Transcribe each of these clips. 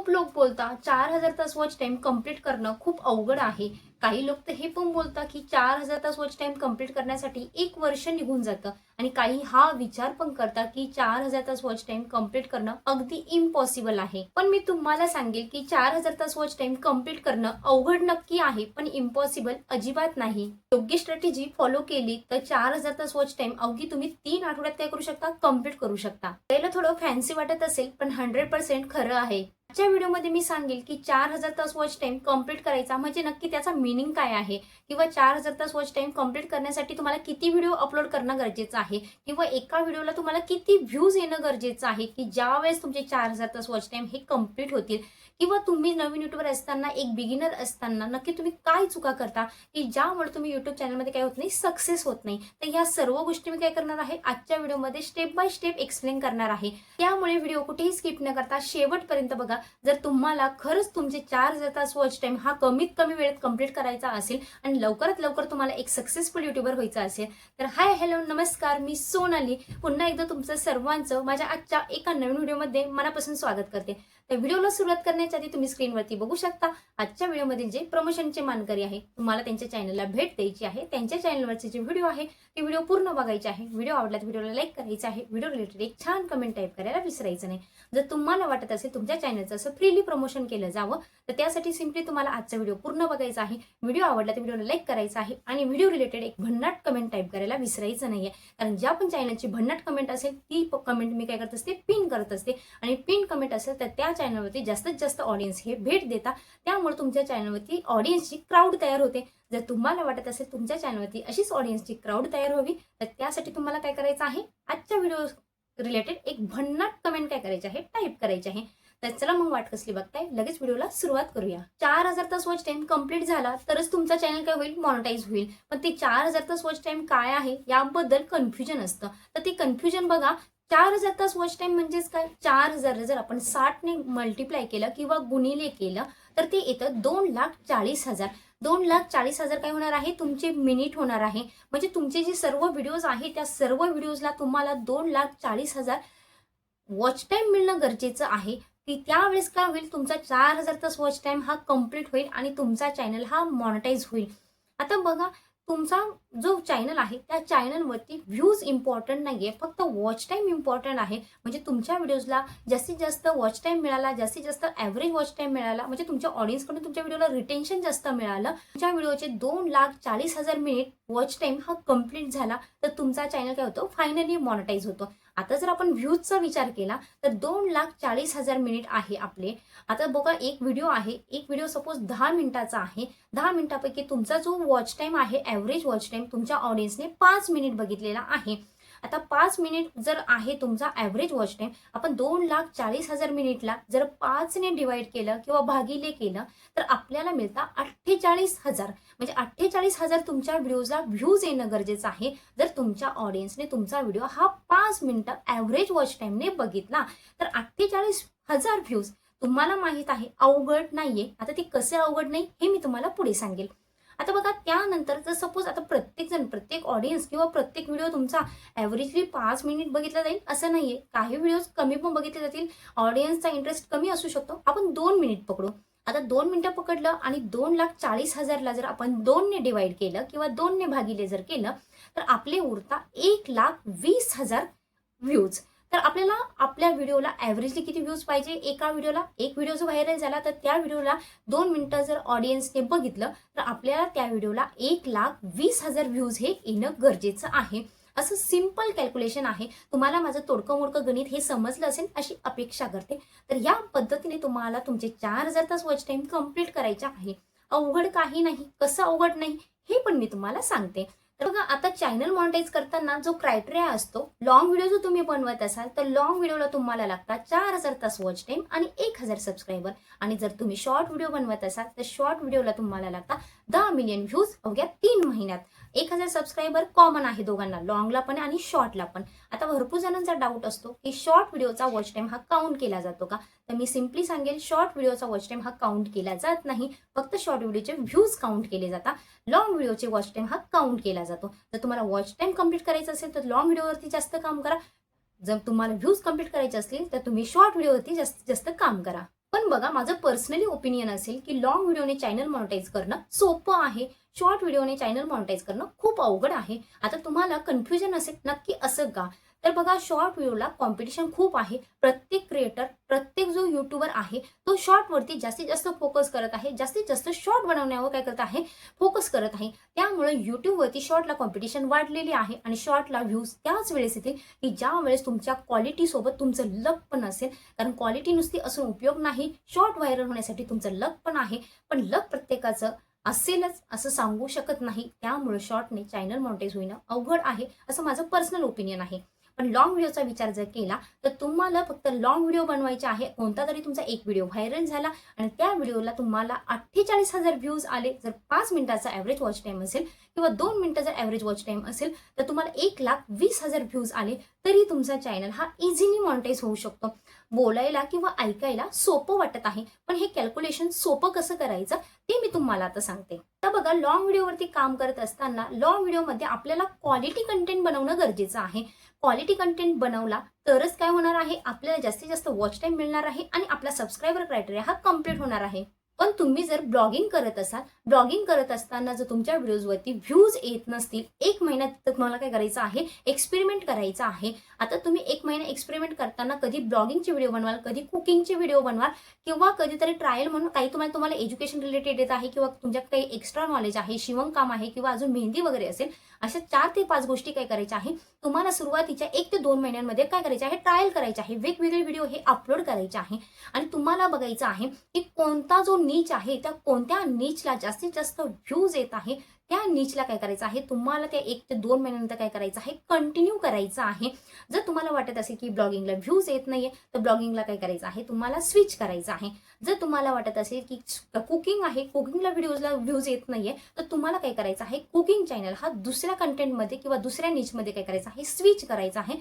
खूप लोक बोलतात 4000 तास वॉच टाइम कंप्लीट करणं खूप अवघड आहे. काही लोक तर हे पण बोलतात की 4000 तास वॉच टाइम कंप्लीट करण्यासाठी 1 वर्ष निघून जातं आणि काही हा विचार पण करतात की 4000 तास वॉच टाइम कंप्लीट करणं अगदी इम्पॉसिबल आहे. पण मी तुम्हाला सांगेल की 4000 तास वॉच टाइम कंप्लीट करणं अवघड नक्की आहे, पण इम्पॉसिबल अजिबात नाही. योग्य स्ट्रॅटेजी फॉलो केली तर 4000 तास वॉच टाइम अवघी तुम्ही 3 आठवड्यात काय करू शकता, कंप्लीट करू शकता. पहिलं थोडं फॅन्सी वाटत असेल, पण 100% खरं आहे. आजच्या व्हिडिओमध्ये मी सांगेल की 4000 तास वॉच टाइम कंप्लीट करायचा म्हणजे नक्की त्याचा मीनिंग काय आहे, किंवा 4000 तास वॉच टाइम कंप्लीट करण्यासाठी तुम्हाला किती व्हिडिओ अपलोड करणं गरजेचं आहे, किंवा एका व्हिडिओला तुम्हाला किती व्ह्यूज येणं गरजेचं आहे की ज्यावेळेस तुमचे 4000 तास वॉच टाइम हे कंप्लीट होतील. किंवा तुम्ही नवीन युट्यूबर असताना, एक बिगिनर असताना नक्की तुम्ही काय चुका करता की ज्यामुळे तुम्ही युट्यूब चॅनलमध्ये काय होत नाही, सक्सेस होत नाही. तर ह्या सर्व गोष्टी मी काय करणार आहे, आजच्या व्हिडिओमध्ये स्टेप बाय स्टेप एक्सप्लेन करणार आहे. त्यामुळे व्हिडिओ कुठेही स्किप न करता शेवटपर्यंत बघा. जर तुम्हाला खरंच तुमचे 4000 तास वॉच टाइम हा कमीत कमी वेळेत कंप्लीट करायचा असेल आणि लवकरात लवकर तुम्हाला एक सक्सेसफुल युट्यूबर व्हायचं असेल, तर हाय हॅलो नमस्कार, मी सोनाली पुन्हा एकदा तुमचं सर्वांचं माझ्या आजच्या एका नवीन व्हिडिओमध्ये मनापासून स्वागत करते. तर व्हिडिओला सुरुवात करण्याच्या आधी तुम्ही स्क्रीनवरती बघू शकता आजच्या व्हिडिओमध्ये जे प्रमोशनचे मानकरी आहे, तुम्हाला त्यांच्या चॅनलला भेट द्यायची आहे. त्यांच्या चॅनलवरचे जे व्हिडिओ आहे ते व्हिडिओ पूर्ण बघायचे आहे. व्हिडिओ आवडला तर व्हिडिओला लाईक करायचं आहे. व्हिडिओ रिलेटेड एक छान कमेंट टाईप करायला विसरायचं नाही. जर तुम्हाला वाटत असेल तुमच्या चॅनलचं असं फ्रीली प्रमोशन केलं जावं, तर त्यासाठी सिम्पली तुम्हाला आजचा व्हिडिओ पूर्ण बघायचा आहे. व्हिडिओ आवडला तर व्हिडिओला लाईक करायचा आहे आणि व्हिडिओ रिलेटेड एक भन्नाट कमेंट टाईप करायला विसरायचं नाहीये. कारण ज्या पण चॅनलची भन्नाट कमेंट असेल ती कमेंट मी काय करत असते, पिन करत असते. आणि पिन कमेंट असेल तर त्या चॅनलवरती जास्तीत जास्त ऑडियन्स हे भेट देता. त्यामुळे तुमच्या चॅनलवरती ऑडियन्सची क्राऊड तयार होते. जर तुम्हाला वाटत असेल तुमच्या चॅनलवरती अशीच ऑडियन्सची क्राऊड तयार व्हावी, तर त्यासाठी तुम्हाला काय करायचं आहे, आजच्या व्हिडिओ रिलेटेड एक भन्नाट कमेंट काय करायचे आहे, टाईप करायचे आहे. तर चला मग वाट कसली बघताय, लगेच व्हिडिओला सुरुवात करूया. 4000 तास वॉच टाइम कंप्लीट झाला तरच तुमचा चॅनल काय होईल, मॉनिटाईज होईल. पण ते 4000 तास वॉच टाइम काय आहे याबद्दल कन्फ्युजन असतं. तर ते कन्फ्युजन बघा. 4000 तास वॉच टाइम म्हणजेच काय, 4000 जर आपण 60 ने मल्टिप्लाय केलं किंवा गुणिले केलं तर ते येतं 2,40,000. 2,40,000 काय होणार आहे, तुमचे मिनिट होणार आहे. म्हणजे तुमचे जे सर्व व्हिडिओज आहेत त्या सर्व व्हिडिओजला तुम्हाला 2,40,000 वॉच टाइम मिळणं गरजेचं आहे. की त्यावेळेस काय होईल, तुमचा 4000 तास वॉच टाइम हा कंप्लीट होईल आणि तुमचा चॅनल हा मॉनिटाईज होईल. आता बघा, तुमचा जो चॅनल आहे त्या चॅनलवरती व्ह्यूज इम्पॉर्टंट नाहीये, फक्त वॉच टाइम इम्पॉर्टंट आहे. म्हणजे तुमच्या व्हिडिओजला जास्तीत जास्त वॉच टाइम मिळाला, जास्तीत जास्त ॲव्हरेज वॉच टाइम मिळाला, म्हणजे तुमच्या ऑडियन्सकडून तुमच्या व्हिडिओला रिटेन्शन जास्त मिळालं. तुमच्या व्हिडिओचे 2,40,000 मिनिट वॉच टाइम हा कंप्लीट झाला तर तुमचा चॅनल काय होतो, फायनली मॉनिटाईज होतो. आता जर आपण व्ह्यूजचा विचार केला तर 2,40,000 मिनिट आहे आपले. आता बघा, एक व्हिडिओ आहे, एक व्हिडिओ सपोज 10 मिनिटाचा आहे. 10 मिनिटापैकी तुमचा जो वॉच टाइम आहे, ॲव्हरेज वॉच टाइम तुमच्या ऑडियन्सने 5 मिनिट बघितलेला आहे. आता 5 मिनिट जर आहे तुमचा ॲव्हरेज वॉच टाइम, आपण 2,40,000 मिनिटला जर 5 ने डिवाइड केलं किंवा भागिले केलं तर आपल्याला मिळतं 48,000. म्हणजे 48,000 तुमच्या व्हिडिओजला व्ह्यूज येणं गरजेचं आहे. जर तुमच्या ऑडियन्सने तुमचा व्हिडिओ हा 5 मिनिटं ॲव्हरेज वॉच टाइमने बघितला तर 48,000 व्ह्यूज. तुम्हाला माहित आहे अवघड नाहीये. आता ते कसे अवघड नाही हे मी तुम्हाला पुढे सांगेल. आता बघा, त्यानंतर जर सपोज आता प्रत्येक जण, प्रत्येक ऑडियन्स किंवा प्रत्येक व्हिडिओ तुमचा ॲव्हरेजली 5 मिनिट बघितला जाईल असं नाहीये. काही व्हिडिओज कमी पण बघितले जातील, ऑडियन्सचा इंटरेस्ट कमी असू शकतो. आपण 2 मिनिट पकडू. आता 2 मिनिटं पकडलं आणि 2,40,000ला जर आपण 2 ने डिवाइड केलं किंवा 2 ने भागिले जर केलं तर आपले उरता 1,20,000 व्ह्यूज. तर आपल्याला आपल्या व्हिडिओला ॲव्हरेजली किती व्ह्यूज पाहिजे, एका व्हिडिओला, एक व्हिडिओ जो व्हायरल झाला तर त्या व्हिडिओला 2 मिनिटं जर ऑडियन्सने बघितलं तर आपल्याला त्या व्हिडिओला 1,20,000 व्ह्यूज हे येणं गरजेचं आहे. असं सिंपल कॅल्क्युलेशन आहे. तुम्हाला माझं तोडकं मोडकं गणित हे समजलं असेल अशी अपेक्षा करते. तर या पद्धतीने तुम्हाला तुमचे 4000 तास वॉच टाइम कंप्लीट करायचे आहे. अवघड काही नाही. कसं अवघड नाही हे पण मी तुम्हाला सांगते. तर बघा, आता चॅनल मॉनिटाईज करताना जो क्रायटेरिया असतो, लॉंग व्हिडिओ जो तुम्ही बनवत असाल तर लॉंग व्हिडिओला तुम्हाला लागतात 4000 तास वॉच टाइम आणि 1000 सबस्क्रायबर. आणि जर तुम्ही शॉर्ट व्हिडिओ बनवत असाल तर शॉर्ट व्हिडिओला तुम्हाला लागतात 10 मिलियन व्ह्यूज अवघ्या 3 महिन्यात. 1000 सबस्क्रायबर कॉमन आहे दोघांना, लॉंगला पण आणि शॉर्टला पण. आता भरपूर जणांचा डाऊट असतो की शॉर्ट व्हिडिओचा वॉच टाइम हा काउंट केला जातो का, तर मी सिम्पली सांगेल, शॉर्ट व्हिडिओचा वॉच टाइम हा काउंट केला जात नाही. फक्त शॉर्ट व्हिडिओचे व्ह्यूज काउंट केले जातात. लॉंग व्हिडिओचे वॉच टाइम हा काउंट केला जातो. जर तुम्हाला वॉच टाइम कंप्लीट करायचं असेल तर लॉंग व्हिडिओवरती जास्त काम करा. जर तुम्हाला व्ह्यूज कंप्लीट करायचे असतील तर तुम्ही शॉर्ट व्हिडिओवरती जास्तीत जास्त काम करा. पण बघा, माझं पर्सनली ओपिनियन असेल की लॉंग व्हिडिओने चॅनल मॉनिटाईज करणं सोपं आहे, शॉर्ट व्हिडिओने चॅनल मॉनिटाईज करणं खूप अवघड आहे. आता तुम्हाला कन्फ्युजन असेल नक्की असं का? तर बघा, शॉर्ट व्हिडिओला कॉम्पिटिशन खूप आहे. प्रत्येक क्रिएटर, प्रत्येक जो युट्यूबर आहे तो शॉर्टवरती जास्तीत जास्त फोकस करत आहे, जास्तीत जास्त शॉर्ट बनवण्यावर काय करत आहे, फोकस करत आहे. त्यामुळे युट्यूबवरती शॉर्टला कॉम्पिटिशन वाढलेली आहे आणि शॉर्टला व्ह्यूज त्याच वेळेस येतील की ज्या वेळेस तुमच्या क्वालिटीसोबत तुमचं लक पण असेल. कारण क्वालिटी नुसती असून उपयोग नाही, शॉर्ट व्हायरल होण्यासाठी तुमचं लक पण आहे. पण लक प्रत्येकाचं असेलच असं सांगू शकत नाही. त्यामुळे शॉर्टने चॅनल मॉनिटाईज होणं अवघड आहे, असं माझं पर्सनल ओपिनियन आहे. पण लॉंग व्हिडिओचा विचार जर केला तर तुम्हाला फक्त लॉंग व्हिडिओ बनवायचे आहे. कोणता तरी तुमचा एक व्हिडिओ व्हायरल झाला आणि त्या व्हिडिओला तुम्हाला 48,000 व्ह्यूज आले. जर 5 मिनिटाचा ॲव्हरेज वॉच टाईम असेल किंवा 2 मिनिटं जर ॲव्हरेज वॉच टाईम असेल तर तुम्हाला 1,20,000 व्ह्यूज आले तरी तुमचा चॅनल हा इझिली मॉनिटाईज होऊ शकतो. बोलायला किंवा ऐकायला सोपं वाटत आहे, पण हे कॅल्क्युलेशन सोपं कसं करायचं ते मी तुम्हाला आता सांगते. तर बघा, लॉंग व्हिडिओवरती काम करत असताना लॉंग व्हिडिओमध्ये आपल्याला क्वालिटी कंटेंट बनवणं गरजेचं आहे. क्वालिटी कंटेंट बनवला तरच काय होणार आहे, आपल्याला जास्तीत जास्त वॉच टाईम मिळणार आहे आणि आपला सबस्क्रायबर क्रायटेरिया हा कम्प्लीट होणार आहे. पण तुम्ही जर ब्लॉगिंग करत असाल, ब्लॉगिंग करत असताना जर तुमच्या व्हिडिओजवरती व्ह्यूज येत नसतील, 1 महिन्यात तुम्हाला काय करायचं आहे, एक्सपेरिमेंट करायचं आहे. आता तुम्ही 1 महिना एक्सपेरिमेंट करताना कधी ब्लॉगिंगचे व्हिडिओ बनवाल, कधी कुकिंगचे व्हिडिओ बनवाल किंवा कधीतरी ट्रायल म्हणून काही तुम्हाला एज्युकेशन रिलेटेड येत आहे किंवा तुमच्यात काही एक्स्ट्रा नॉलेज आहे, शिवणकाम आहे किंवा अजून मेहंदी वगैरे असेल. अशा 4 ते 5 गोष्टी काय करायच्या आहे, तुम्हाला सुरुवातीच्या 1 ते 2 महिन्यांमध्ये काय करायचे आहे, ट्रायल करायचे आहे. वेगवेगळे व्हिडिओ हे अपलोड करायचे आहे आणि तुम्हाला बघायचं आहे की कोणता जो नीच आहे, त्या कोणत्या नीचला जास्तीत जास्त व्ह्यूज येत आहे. त्या नीचला काय करायचं आहे, तुम्हाला त्या 1 ते 2 महिन्यानंतर काय करायचं आहे, कंटिन्यू करायचं आहे. जर तुम्हाला वाटत असेल की ब्लॉगिंगला व्ह्यूज येत नाहीये तर ब्लॉगिंगला काय करायचं आहे, तुम्हाला स्विच करायचं आहे. जर तुम्हाला वाटत असेल की कुकिंग आहे, कुकिंगला व्ह्यूज येत नाहीये तर तुम्हाला काय करायचं आहे, कुकिंग चॅनल हा दुसऱ्या कंटेंटमध्ये किंवा दुसऱ्या नीचमध्ये काय करायचं आहे, स्विच करायचं आहे.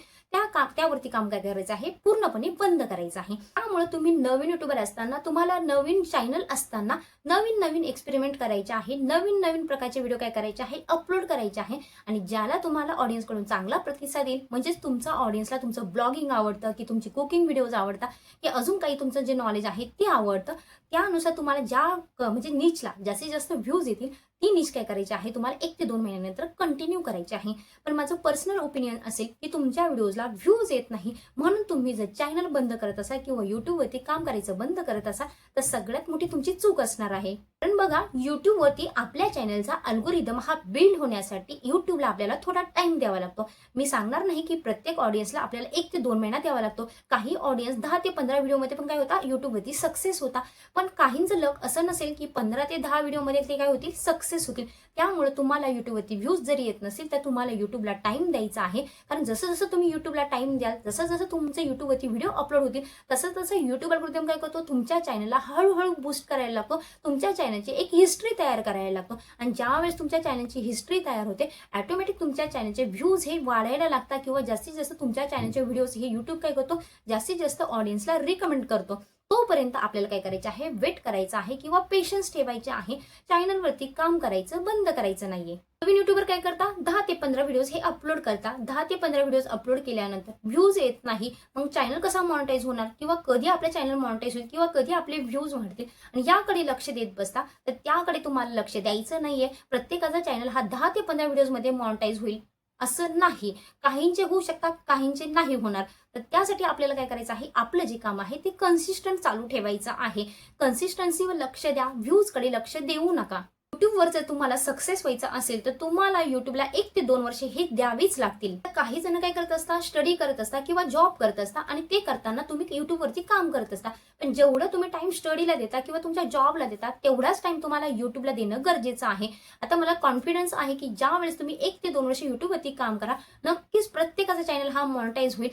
त्यावरती काम काय करायचं आहे, पूर्णपणे बंद करायचं आहे. त्यामुळे तुम्ही नवीन युट्यूबर असताना, तुम्हाला नवीन चॅनल असताना नवीन नवीन एक्सपेरिमेंट करायचे आहे, नवीन नवीन प्रकारचे व्हिडिओ काय करायचे आहे, अपलोड करायचे आहे. आणि ज्याला तुम्हाला ऑडियन्सकडून चांगला प्रतिसाद येईल, म्हणजेच तुमचा ऑडियन्सला तुमचं ब्लॉगिंग आवडतं की तुमची कुकिंग व्हिडिओज आवडतात की अजून काही तुमचं जे नॉलेज आहे ते आवडतं, त्यानुसार तुम्हाला म्हणजे नीचला जास्तीत जास्त व्ह्यूज येतील ती नीच काय करायची आहे, तुम्हाला 1 ते 2 महिन्यानंतर कंटिन्यू करायची आहे. पण माझं पर्सनल ओपिनियन असेल की तुमच्या व्हिडिओजला व्ह्यूज येत नाही म्हणून तुम्ही जर चॅनल बंद करत असाल किंवा युट्यूबवरती काम करायचं बंद करत असाल तर सगळ्यात मोठी तुमची चूक असणार आहे. कारण बघा, युट्यूबवरती आपल्या चॅनलचा अल्गोरिदम हा बिल्ड होण्यासाठी युट्यूबला आपल्याला थोडा टाइम द्यावा लागतो. मी सांगणार नाही की प्रत्येक ऑडियन्सला आपल्याला 1 ते 2 महिना द्यावा लागतो. काही ऑडियन्स 10 ते 15 व्हिडिओमध्ये पण काय होता, युट्यूबवरती सक्सेस होता. पण काहींचं लक असं नसेल की 15 ते 10 व्हिडिओमध्ये ते काय होतील, सक्सेस होतील. त्यामुळे तुम्हाला युट्यूबवरती व्ह्यूज जरी येत नसेल तर तुम्हाला युट्यूबला टाइम द्यायचा आहे. कारण जसं जसं तुम्ही युट्यूबला टाइम द्याल, जसं जसं तुमचे युट्यूबवरती व्हिडिओ अपलोड होतील तसं तसं युट्यूब अल्गोरिदम काय करतो, तुमच्या चॅनलला हळूहळू बूस्ट करायला लागतो. तुमच्या चॅनलची एक हिस्ट्री तयार करायला लागतो आणि ज्यावेळेस तुमच्या चॅनलची हिस्ट्री तयार होते ऑटोमॅटिक तुमच्या चॅनलचे व्ह्यूज हे वाढायला लागतात किंवा जास्तीत जास्त तुमच्या चॅनलचे व्हिडिओज हे युट्यूब काय करतो, जास्तीत जास्त ऑडियन्सला रिकमेंड करतो. तोपर्यंत आपल्याला काय करायचं आहे, वेट करायचं आहे किंवा पेशन्स ठेवायचे आहे. चॅनलवरती काम करायचं बंद करायचं नाहीये. नवीन युट्यूबर काय करतात, 10 ते 15 व्हिडिओज हे अपलोड करतात. 10 ते 15 व्हिडिओज अपलोड केल्यानंतर व्ह्यूज येत नाही, मग चॅनल कसा मॉनिटाईज होणार किंवा कधी आपले चॅनल मॉनिटाईज होईल किंवा कधी आपले व्ह्यूज वाढतील आणि याकडे लक्ष देत बसता तर त्याकडे तुम्हाला लक्ष द्यायचं नाहीये. प्रत्येकाचा चॅनल हा 10 ते 15 व्हिडिओजमध्ये मॉनिटाईज होईल असं नाही. काहींचे होऊ शकतात, काहींचे नाही होणार. तर त्यासाठी आपल्याला काय करायचं आहे, आपलं जे काम आहे ते कन्सिस्टंट चालू ठेवायचं आहे. कन्सिस्टन्सीवर लक्ष द्या, व्ह्यूजकडे लक्ष देऊ नका. युट्यूबवर जर तुम्हाला सक्सेस व्हायचं असेल तर तुम्हाला युट्यूबला 1 ते 2 वर्षे हे द्यावीच लागतील. काही जण काय करत असतात, स्टडी करत असतात किंवा जॉब करत असतात आणि ते करताना तुम्ही युट्यूबवरती काम करत असता. पण जेवढं तुम्ही टाइम स्टडीला देता किंवा तुमच्या जॉबला देता तेवढाच टाइम तुम्हाला युट्यूबला देणं गरजेचं आहे. आता मला कॉन्फिडन्स आहे की ज्या वेळेस तुम्ही 1 ते 2 वर्ष युट्यूबवरती काम करा, नक्कीच प्रत्येकाचा चॅनल हा मॉनिटाईज होईल.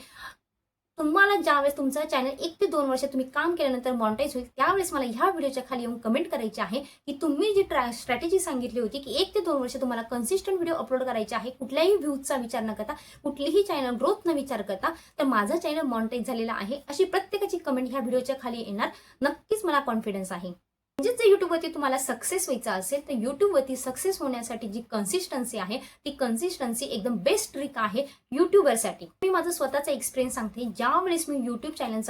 तुम्हाला ज्यावेळेस तुमचं चॅनल 1 ते 2 वर्ष तुम्ही काम केल्यानंतर मॉनिटाईज होईल त्यावेळेस मला ह्या व्हिडिओच्या खाली येऊन कमेंट करायची आहे की तुम्ही जी स्ट्रॅटेजी सांगितली होती की 1 ते 2 वर्ष तुम्हाला कन्सिस्टंट व्हिडिओ अपलोड करायचे आहे, कुठल्याही व्ह्यूजचा विचार न करता, कुठलीही चॅनल ग्रोथ न विचार करता, तर माझं चॅनल मॉनिटाईज झालेलं आहे अशी प्रत्येकाची कमेंट ह्या व्हिडिओच्या खाली येणार. नक्कीच मला कॉन्फिडन्स आहे. म्हणजे जर युट्यूबवरती तुम्हाला सक्सेस व्हायचं असेल तर युट्यूबवरती सक्सेस होण्यासाठी जी कन्सिस्टन्सी आहे ती कन्सिस्टन्सी एकदम बेस्ट ट्रिक आहे युट्यूबरसाठी. मी माझा स्वतःचा एक्सपिरियन्स सांगते. ज्यावेळेस मी युट्यूब चॅनल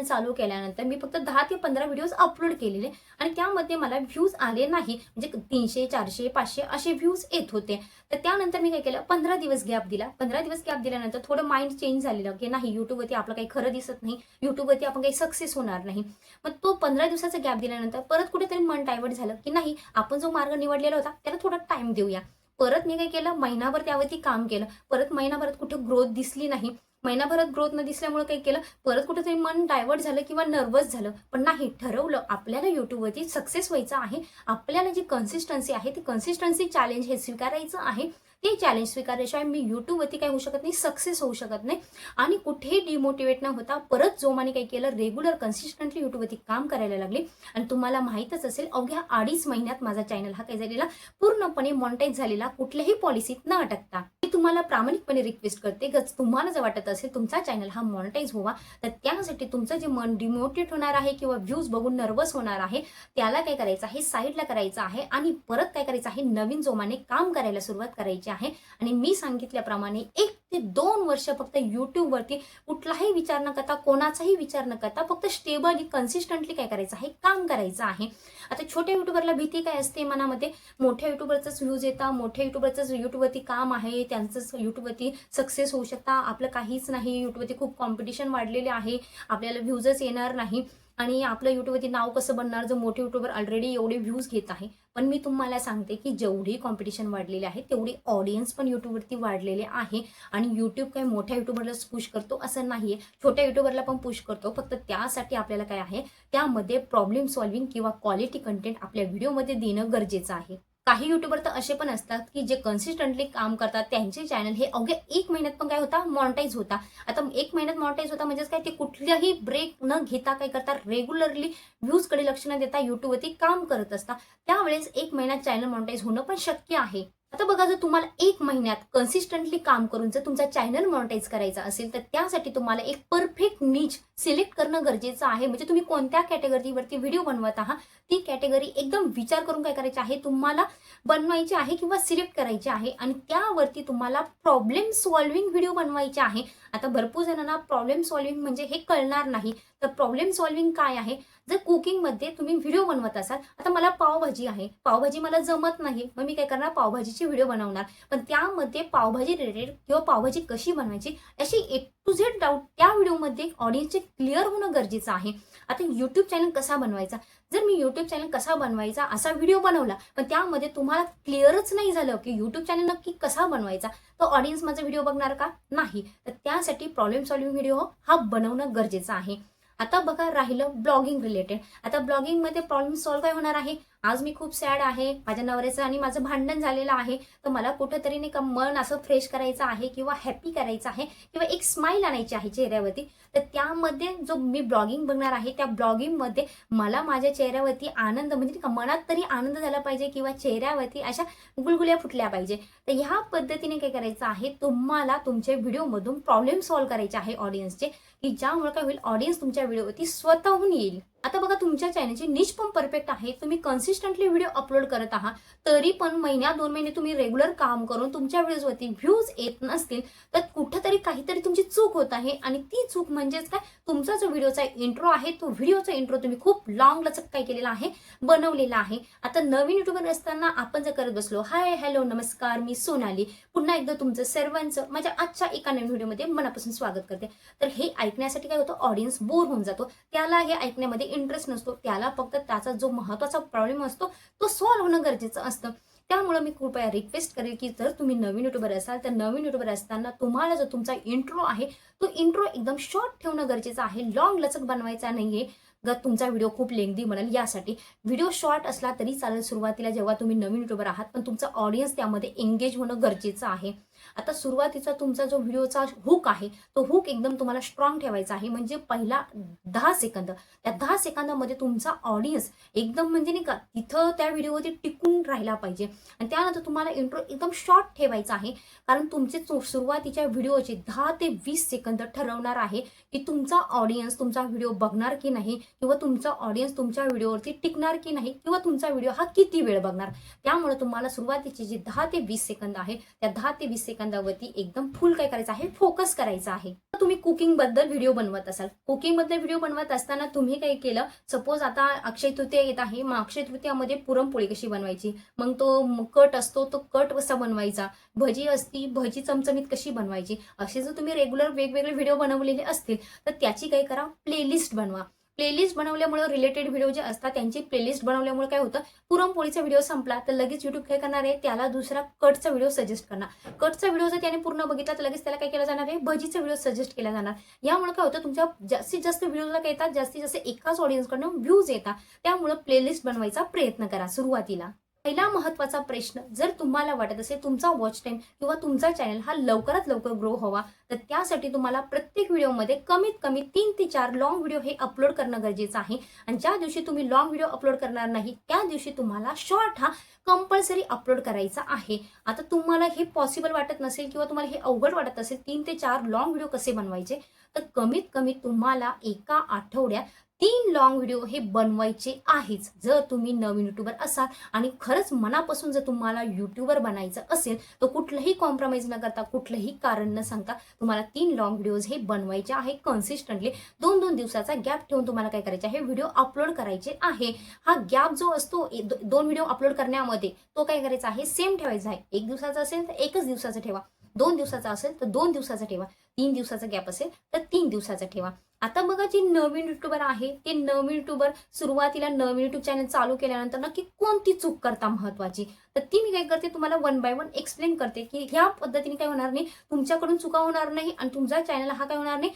चालू केल्यानंतर मी फक्त 10 ते 15 व्हिडिओज अपलोड केलेले आणि त्यामध्ये मला व्ह्यूज आले नाही. म्हणजे 300 400 500 असे व्ह्यूज येत होते. तर त्यानंतर मी काय केलं, 15 दिवस गॅप दिला. 15 दिवस गॅप दिल्यानंतर थोडं माइंड चेंज झालेलं की नाही, युट्यूबवरती आपलं काही खरं दिसत नाही, युट्यूबवरती आपण काही सक्सेस होणार नाही. मग तो 15 दिवसाचा गॅप दिल्यानंतर परत कुठेतरी मन डायव्हर्ट झालं की नाही, आपण जो मार्ग निवडलेला होता त्याला थोडा टाइम देऊया. परत मी काय केलं, महिनाभर त्यावरती काम केलं. परत महिनाभरात कुठे ग्रोथ दिसली नाही. महिनाभरात ग्रोथ न दिसल्यामुळे काय केलं, परत कुठेतरी मन डायव्हर्ट झालं किंवा नर्वस झालं. पण नाही, ठरवलं आपल्याला युट्यूबवरती सक्सेस व्हायचं आहे. आपल्याला जी कन्सिस्टन्सी आहे ती कन्सिस्टन्सी चॅलेंज हे स्वीकारायचं आहे. ते चॅलेंज स्वीकारल्याशिवाय मी युट्यूबवरती काय होऊ शकत नाही, सक्सेस होऊ शकत नाही. आणि कुठेही डिमोटिवेट न होता परत जोमाने काय केलं, रेग्युलर कन्सिस्टंटली युट्यूबवरती काम करायला लागले. आणि तुम्हाला माहीतच असेल, अवघ्या 2.5 महिन्यात माझा चॅनल हा काय झालेला, पूर्णपणे मॉनिटाईज झालेला, कुठल्याही पॉलिसीत न अटकता. मी तुम्हाला प्रामाणिकपणे रिक्वेस्ट करते, तुम्हाला जर वाटत असेल तुमचा चॅनल हा मॉनिटाईज व्हावा तर त्यासाठी तुमचं जे मन डिमोटिवेट होणार आहे किंवा व्ह्यूज बघून नर्वस होणार आहे त्याला काय करायचं आहे, साईडला करायचं आहे आणि परत काय करायचं आहे, नवीन जोमाने काम करायला सुरुवात करायची आहे. आणि मी सांगितल्याप्रमाणे 1 ते 2 वर्ष फक्त युट्यूबवरती कुठलाही विचार न करता, कोणाचाही विचार न करता फक्त स्टेबली कन्सिस्टंटली काय करायचं आहे, काम करायचं आहे. आता छोट्या युट्यूबरला भीती काय असते मनामध्ये, मोठ्या युट्यूबरचाच व्ह्यूज येतात, मोठ्या युट्यूबरचंच युट्यूबवरती काम आहे, त्यांचंच युट्यूबवरती सक्सेस होऊ शकता, आपलं काहीच नाही, युट्यूबवरती खूप कॉम्पिटिशन वाढलेले आहे, आपल्याला व्ह्यूजच येणार नाही आणि आपलं युट्यूबवरती नाव कसं बनणार जर मोठे युट्यूबर ऑलरेडी एवढे व्ह्यूज घेत आहे. पण मी तुम्हाला सांगते की जेवढी कॉम्पिटिशन वाढलेली आहे तेवढी ऑडियन्स पण युट्यूबवरती वाढलेले आहे. आणि युट्यूब काय मोठ्या युट्यूबरलाच पुश करतो असं नाहीये, छोट्या युट्यूबरला पण पुश करतो. फक्त त्यासाठी आपल्याला काय आहे, त्यामध्ये प्रॉब्लेम सॉल्व्हिंग किंवा क्वालिटी कंटेंट आपल्या व्हिडिओमध्ये देणं गरजेचं आहे. काही युट्यूबर तर असे पण असतात की जे कन्सिस्टंटली काम करतात, त्यांचे चॅनल हे अवघ्या 1 महिन्यात पण काय होता, मॉनिटाईज होता. आता 1 महिन्यात मॉनिटाईज होता म्हणजेच काय, ते कुठल्याही ब्रेक न घेता काय करतात, रेग्युलरली व्ह्यूजकडे लक्ष न देता युट्यूबवरती काम करत असतात. त्यावेळेस 1 महिन्यात चॅनल मॉनिटाईज होणं पण शक्य आहे. आता बघा, जर तुम्हाला 1 महिन्यात कन्सिस्टंटली काम करून जर तुमचा चॅनल मॉनिटाईज करायचा असेल तर त्यासाठी तुम्हाला एक परफेक्ट नीच सिलेक्ट करणं गरजेचं आहे. म्हणजे तुम्ही कोणत्या कॅटेगरीवरती व्हिडिओ बनवत आहात ती कॅटेगरी एकदम विचार करून काय करायची आहे, तुम्हाला बनवायची आहे किंवा सिलेक्ट करायची आहे. आणि त्यावरती तुम्हाला प्रॉब्लेम सॉल्व्हिंग व्हिडिओ बनवायचे आहे. आता भरपूर जणांना प्रॉब्लेम सॉल्व्हिंग म्हणजे हे कळणार नाही. तर प्रॉब्लेम सॉल्व्हिंग काय आहे, जर कुकिंगमध्ये तुम्ही व्हिडिओ बनवत असाल, आता मला पावभाजी आहे, पावभाजी मला जमत नाही, मग मी काय करणार, पावभाजीची व्हिडिओ बनवणार. पण त्यामध्ये पावभाजी रिलेटेड किंवा पावभाजी कशी बनवायची अशी A to Z डाऊट त्या व्हिडिओमध्ये ऑडियन्सचे क्लिअर होणं गरजेचं आहे. आता युट्यूब चॅनल कसा बनवायचा, जर मी युट्यूब चॅनल कसा बनवायचा असा व्हिडिओ बनवला पण त्यामध्ये तुम्हाला क्लिअरच नाही झालं की युट्यूब चॅनल नक्की कसा बनवायचा, तर ऑडियन्स माझा व्हिडिओ बघणार का, नाही. तर त्यासाठी प्रॉब्लेम सॉल्व्हिंग व्हिडिओ हा बनवणं गरजेचं आहे. आता बघा, राहिलं ब्लॉगिंग रिलेटेड. आता ब्लॉगिंगमध्ये प्रॉब्लेम सॉल्व्ह काय होणार आहे, आज मी खूप सॅड आहे, माझ्या नवऱ्याचं आणि माझं भांडण झालेलं आहे, तर मला कुठंतरी नाही का मन असं फ्रेश करायचं आहे किंवा हॅपी करायचं आहे किंवा एक स्माईल आणायची आहे चेहऱ्यावरती. तर त्यामध्ये जो मी ब्लॉगिंग बघणार आहे त्या ब्लॉगिंगमध्ये मला माझ्या चेहऱ्यावरती आनंद, म्हणजे का मनात तरी आनंद झाला पाहिजे किंवा चेहऱ्यावरती अशा गुलगुल्या फुटल्या पाहिजे. तर ह्या पद्धतीने काय करायचं आहे, तुम्हाला तुमच्या व्हिडिओमधून प्रॉब्लेम सॉल्व्ह करायचे आहे ऑडियन्सचे, की ज्यामुळे काय होईल, ऑडियन्स तुमच्या व्हिडिओवरती स्वतःहून येईल. आता बघा, तुमच्या चॅनलची निच पण परफेक्ट आहे, तुम्ही कन्सिस्टंटली व्हिडिओ अपलोड करत आहात, तरी पण महिन्या 2 महिने तुम्ही रेग्युलर काम करून तुमच्या व्हिडिओजवरती व्ह्यूज येत नसतील तर कुठंतरी काहीतरी तुमची चूक होत आहे. आणि ती चूक म्हणजेच काय, तुमचा जो व्हिडिओचा इंट्रो आहे तो व्हिडिओचा इंट्रो तुम्ही खूप लॉंग लचक काय केलेला आहे, बनवलेला आहे. आता नवीन युट्यूबर असताना आपण जर करत बसलो, हाय हॅलो नमस्कार मी सोनाली, पुन्हा एकदा तुमचं सर्वांचं माझ्या आजच्या एका नवीन व्हिडिओमध्ये मनापासून स्वागत करते, तर हे ऐकण्यासाठी काय होतं, ऑडियन्स बोर होऊन जातो, त्याला हे ऐकण्यामध्ये इंटरेस्ट नसतो, त्याला फक्त त्याचा जो महत्त्वाचा प्रॉब्लेम असतो तो सॉल्व्ह होणं गरजेचं असतं. त्यामुळे मी कृपया रिक्वेस्ट करेल की जर तुम्ही नवीन युट्यूबर असाल तर नवीन युट्यूबर असताना तुम्हाला जो तुमचा इंट्रो आहे तो इंट्रो एकदम शॉर्ट ठेवणं गरजेचं आहे, लॉंग लचक बनवायचा नाहीये. जर तुमचा व्हिडिओ खूप लेंथी बनेल यासाठी व्हिडिओ शॉर्ट असला तरी चालेल सुरुवातीला जेव्हा तुम्ही नवीन युट्यूबर आहात, पण तुमचा ऑडियन्स त्यामध्ये एंगेज होणं गरजेचं आहे. आता सुरुवातीचा तुमचा जो व्हिडिओचा हुक आहे तो हुक एकदम तुम्हाला स्ट्रॉंग ठेवायचा आहे. म्हणजे पहिला 10 सेकंद, त्या 10 सेकंदामध्ये तुमचा ऑडियन्स एकदम म्हणजे नाही का तिथं त्या व्हिडिओवरती टिकून राहिला पाहिजे. आणि त्यानंतर तुम्हाला इंट्रो एकदम शॉर्ट ठेवायचा आहे, कारण तुमचे सुरुवातीच्या व्हिडिओचे 10 ते 20 सेकंद ठरवणार आहे की तुमचा ऑडियन्स तुमचा व्हिडिओ बघणार की नाही, किंवा तुमचा ऑडियन्स तुमच्या व्हिडिओवरती टिकणार की नाही, किंवा तुमचा व्हिडिओ हा किती वेळ बघणार. त्यामुळे तुम्हाला सुरुवातीचे जे 10 ते 20 सेकंद आहे त्या 10 ते 20 सेकंदावरती एकदम फुल काय करायचं आहे, फोकस करायचा आहे. तुम्ही कुकिंग बद्दल व्हिडिओ बनवत असाल, कुकिंग बद्दल व्हिडिओ बनवत असताना तुम्ही काय केलं, सपोज आता अक्षय तृतीया येत आहे, मग अक्षय तृतीयामध्ये पुरणपोळी कशी बनवायची, मग तो कट असतो तो कट कसा बनवायचा, भजी असती भजी चमचमीत कशी बनवायची, असे जर तुम्ही रेग्युलर वेगवेगळे व्हिडिओ बनवलेले असतील तर त्याची काय करा, प्लेलिस्ट बनवा. प्लेलिस्ट बनवल्यामुळे रिलेटेड व्हिडिओ जे असतात त्यांची प्लेलिस्ट बनवल्यामुळे काय होतं, पुरणपोळीचा व्हिडिओ संपला तर लगेच युट्यूब काय करणार आहे, त्याला दुसरा कटचा व्हिडिओ सजेस्ट करणार. कटचा व्हिडिओ जर त्याने पूर्ण बघितला तर लगेच त्याला काय केलं जाणार आहे, भजीचा व्हिडिओ सजेस्ट केला जाणार. यामुळे काय होतं, तुमच्या जास्तीत जास्त व्हिडिओला काय येतात, जास्तीत जास्त एकाच ऑडियन्सकडनं व्ह्यूज येतात. त्यामुळे प्लेलिस्ट बनवायचा प्रयत्न करा सुरुवातीला. पहिला महत्त्वाचा प्रश्न, जर तुम्हाला वाटत असेल तुमचा वॉच टाइम किंवा तुमचा चॅनल हा लवकरात लवकर ग्रो व्हावा, तर त्यासाठी तुम्हाला प्रत्येक व्हिडिओमध्ये कमीत कमी 3 ते 4 लॉंग व्हिडिओ हे अपलोड करणं गरजेचं आहे. आणि ज्या दिवशी तुम्ही लॉंग व्हिडिओ अपलोड करणार नाही त्या दिवशी तुम्हाला शॉर्ट हा कंपल्सरी अपलोड करायचा आहे. आता तुम्हाला हे पॉसिबल वाटत नसेल किंवा तुम्हाला हे अवघड वाटत असेल 3 ते 4 लॉंग व्हिडिओ कसे बनवायचे, तर कमीत कमी तुम्हाला एका आठवड्यात 3 लॉंग व्हिडिओ हे बनवायचे आहेच. जर तुम्ही नवीन युट्यूबर असाल आणि खरंच मनापासून जर तुम्हाला युट्यूबर बनायचं असेल तर कुठलंही कॉम्प्रोमाइज न करता, कुठलंही कारण न सांगता तुम्हाला 3 लॉंग व्हिडिओज हे बनवायचे आहे. कन्सिस्टंटली 2-2 दिवसाचा गॅप ठेवून तुम्हाला काय करायचे आहे, व्हिडिओ अपलोड करायचे आहे. हा गॅप जो असतो 2 व्हिडिओ अपलोड करण्यामध्ये तो काय करायचा आहे, सेम ठेवायचा आहे. 1 दिवसाचा असेल तर 1च दिवसाचा ठेवा, 2 दिवसाचा असेल तर 2 दिवसाचा ठेवा, 3 दिवसाचा गॅप असेल तर 3 दिवसाचा ठेवा. आता बघा, जे नवीन युट्यूबर आहे ते नवीन युट्यूबर सुरुवातीला नवीन युट्यूब चॅनल चालू केल्यानंतर नक्की कोणती चूक करता महत्वाची, तर ती मी काय करते तुम्हाला 1 बाय 1 एक्सप्लेन करते की ह्या पद्धतीने काय होणार नाही, तुमच्याकडून चुका होणार नाही आणि तुमचा चॅनल हा काय होणार नाही,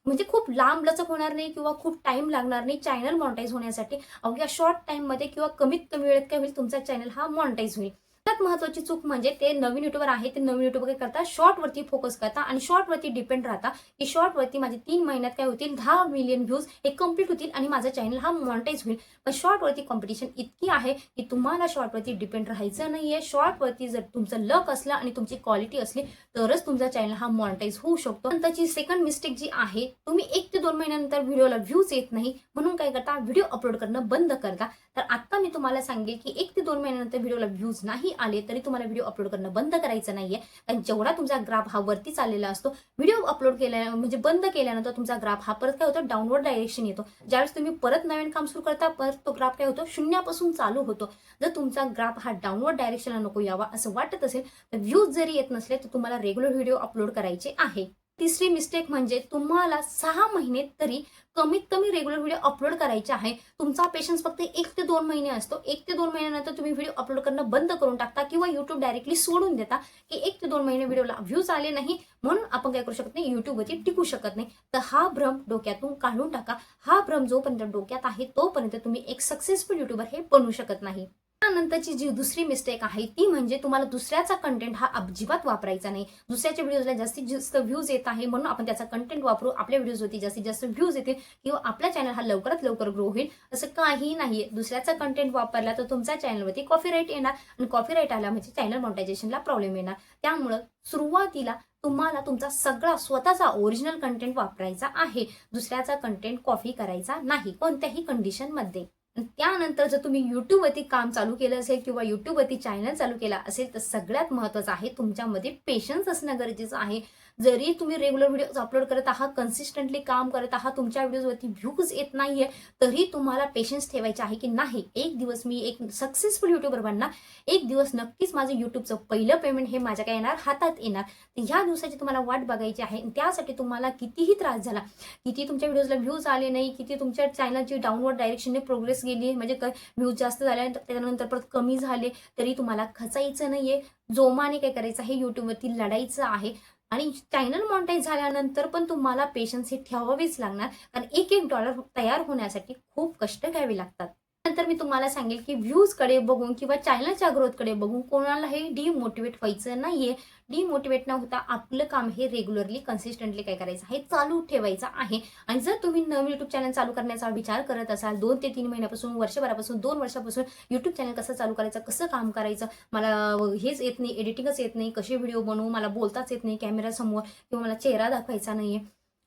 म्हणजे खूप लांब लचक होणार नाही किंवा खूप टाइम लागणार नाही चॅनल मॉनिटाईज होण्यासाठी. अवघ्या शॉर्ट टाइम मध्ये किंवा कमीत कमी वेळेत काय होईल, तुमचा चॅनल हा मॉनिटाईज होईल. सगळ्यात महत्वाची चूक म्हणजे ते नवीन युट्यूबर आहे ते नवीन युट्यूबर काय करतात, शॉर्ट वरती फोकस करता आणि शॉर्ट वरती डिपेंड राहता की शॉर्ट वरती माझे 3 महिन्यात काय होतील, 10 मिलियन व्ह्यूज हे कंप्लीट होतील आणि माझा चॅनल हा मॉनिटाईज होईल. पण शॉर्ट वरती कॉम्पिटिशन इतकी आहे की तुम्हाला शॉर्ट वरती डिपेंड राहायचं नाहीये. शॉर्ट वरती जर तुमचं लक असलं आणि तुमची क्वालिटी असली तरच तुमचा चॅनल हा मॉनिटाईज होऊ शकतो. नंतरची सेकंड मिस्टेक जी आहे, तुम्ही 1 ते 2 महिन्यानंतर व्हिडिओला व्ह्यूज येत नाही म्हणून काय करता, व्हिडिओ अपलोड करणं बंद करता. तर आता मी तुम्हाला सांगेल की 1 ते 2 महिन्यानंतर व्हिडिओला व्ह्यूज नाही आले तरी तुम्हाला व्हिडिओ अपलोड करणं बंद करायचं नाहीये. कारण जेवढा तुमचा ग्राफ हा वरती चाललेला असतो, व्हिडिओ अपलोड केल्या म्हणजे बंद केल्यानंतर तुमचा ग्राफ हा परत काय होतो, डाऊनवर्ड डायरेक्शन येतो. ज्यावेळेस तुम्ही परत नवीन काम सुरू करता परत तो ग्राफ काय होतो, शून्यापासून चालू होतो. जर तुमचा ग्राफ हा डाऊनवर्ड डायरेक्शनला नको यावा असं वाटत असेल तर व्ह्यूज जरी येत नसले तर तुम्हाला रेग्युलर व्हिडिओ अपलोड करायचे आहे. तिसरी मिस्टेक म्हणजे तुम्हाला 6 महिने तरी कमीत कमी रेग्युलर व्हिडिओ अपलोड करायचे आहे. तुमचा पेशन्स फक्त 1 ते 2 महिने असतो. 1 ते 2 महिन्यानंतर तुम्ही व्हिडिओ अपलोड करणं बंद करून टाकता किंवा युट्यूब डायरेक्टली सोडून देता की 1 ते 2 महिने व्हिडिओला व्ह्यूज आले नाही म्हणून आपण काय करू शकत नाही, युट्यूबवरती टिकू शकत नाही. तर हा भ्रम डोक्यातून काढून टाका. हा भ्रम जोपर्यंत डोक्यात आहे तोपर्यंत तुम्ही एक सक्सेसफुल युट्यूबर हे बनू शकत नाही. त्यानंतरची जी दुसरी मिस्टेक आहे ती म्हणजे तुम्हाला दुसऱ्याचा कंटेंट हा अजिबात वापरायचा नाही. दुसऱ्याच्या व्हिडिओला जास्तीत जास्त व्ह्यूज येत आहे म्हणून आपण त्याचा कंटेंट वापरू, आपल्या व्हिडिओजवरती जास्तीत जास्त व्ह्यूज येतील किंवा आपला चॅनल हा लवकरात लवकर ग्रो होईल, असं काही नाहीये. दुसऱ्याचा कंटेंट वापरला तर तुमच्या चॅनलवरती कॉपीराईट येणार आणि कॉपीराईट आला म्हणजे चॅनल मॉनिटायझेशनला प्रॉब्लेम येणार. त्यामुळं सुरुवातीला तुम्हाला तुमचा सगळा स्वतःचा ओरिजिनल कंटेंट वापरायचा आहे. दुसऱ्याचा कंटेंट कॉपी करायचा नाही कोणत्याही कंडिशनमध्ये. त्यानंतर जर तुम्ही युट्यूबवरती काम चालू केलं असेल किंवा युट्यूबवरती चॅनल चालू केला असेल तर सगळ्यात महत्त्वाचं आहे तुमच्यामध्ये पेशन्स असणं गरजेचं आहे. जरी तुम्ही रेग्युलर व्हिडिओज अपलोड करत आहात, कन्सिस्टंटली काम करत आहात, तुमच्या व्हिडिओजवरती व्ह्यूज येत नाहीये तरी तुम्हाला पेशन्स ठेवायचे आहे की नाही, एक दिवस मी एक सक्सेसफुल युट्यूबर बनणार, एक दिवस नक्कीच माझं युट्यूबचं पहिलं पेमेंट हे माझ्या काय येणार, हातात येणार. तर ह्या दिवसाची तुम्हाला वाट बघायची आहे. त्यासाठी तुम्हाला कितीही त्रास झाला, किती तुमच्या व्हिडिओजला व्ह्यूज आले नाही, किती तुमच्या चॅनलची डाऊनवर्ड डायरेक्शनने प्रोग्रेस गेली म्हणजे व्ह्यूज जास्त झाले त्यानंतर परत कमी झाले तरी तुम्हाला खचायचं नाहीये. जोमाने काय करायचं आहे, युट्यूबवरती लढायचं आहे. आणि चॅनल मॉनिटाईज झाल्यानंतर पण तुम्हाला पेशन्स हे ठेवावेच लागणार कारण $1 तयार होण्यासाठी खूप कष्ट घ्यावे लागतात. त्यानंतर मी तुम्हाला सांगेल की व्ह्यूजकडे बघून किंवा चॅनलच्या ग्रोथकडे बघून कोणालाही डिमोटिवेट व्हायचं नाहीये. डिमोटिवेट न होता आपलं काम हे रेग्युलरली कन्सिस्टंटली काय करायचं आहे, चालू ठेवायचं आहे. आणि जर तुम्ही नवीन यूट्यूब चॅनल चालू करण्याचा विचार करत असाल 2 ते 3 महिन्यापासून, वर्षभरापासून, 2 वर्षापासून यूट्यूब चॅनल कसं चालू करायचं, कसं काम करायचं, मला हेच येत नाही, एडिटिंगच येत नाही, कसे व्हिडिओ बनवू, मला बोलताच येत नाही कॅमेरासमोर किंवा मला चेहरा दाखवायचा नाहीये,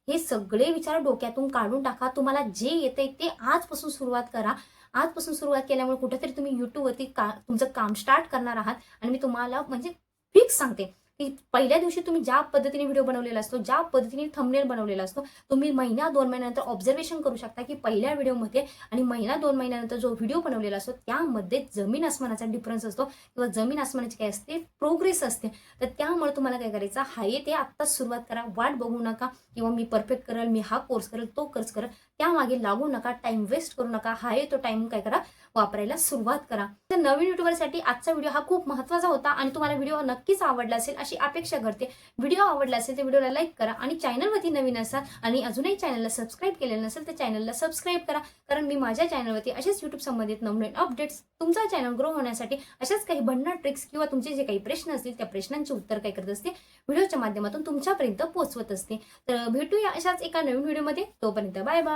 हे सगळे विचार डोक्यातून काढून टाका. तुम्हाला जे येतंय ते आजपासून सुरुवात करा. आजपासून सुरुवात केल्यामुळे कुठेतरी तुम्ही YouTubeवरती तुमचं काम स्टार्ट करणार आहात. आणि मी तुम्हाला म्हणजे फिक्स सांगते की पहिल्या दिवशी तुम्ही ज्या पद्धतीने व्हिडिओ बनवलेला असतो, ज्या पद्धतीने थंबनेल बनवलेला असतो, तुम्ही महिना 2 महिन्यानंतर ऑब्झर्वेशन करू शकता की पहिल्या व्हिडिओमध्ये आणि महिना 2 महिन्यानंतर जो व्हिडिओ बनवलेला असतो त्यामध्ये जमीन आसमानाचा डिफरन्स असतो किंवा जमीन आसमानाची काय असते, प्रोग्रेस असते. तर त्यामुळे तुम्हाला काय करायचं आहे ते आत्ताच सुरुवात करा. वाट बघू नका किंवा मी परफेक्ट करेल, मी हा कोर्स करेल, तो कोर्स करेल, त्यामागे लागू नका, टाइम वेस्ट करू नका. तो टाइम काय करा, वापरायला सुरुवात करा. तर नवीन युट्यूबरसाठी आजचा व्हिडिओ हा खूप महत्त्वाचा होता आणि तुम्हाला व्हिडिओ नक्कीच आवडला असेल अशी अपेक्षा करते. व्हिडिओ आवडला असेल तर व्हिडिओला लाईक करा आणि चॅनलवरती नवीन असाल आणि अजूनही चॅनलला सबस्क्राईब केलेलं नसेल तर चॅनलला सबस्क्राईब करा. कारण मी माझ्या चॅनलवरती असेच यूट्यूब संबंधित नवनवीन अपडेट्स, तुमचा चॅनल ग्रो होण्यासाठी अशाच काही भन्नाट ट्रिक्स किंवा तुमचे जे काही प्रश्न असतील त्या प्रश्नांचे उत्तर काय करत असते, व्हिडिओच्या माध्यमातून तुमच्यापर्यंत पोहोचवत असते. तर भेटूया अशाच एका नवीन व्हिडिओमध्ये. तोपर्यंत बाय बाय.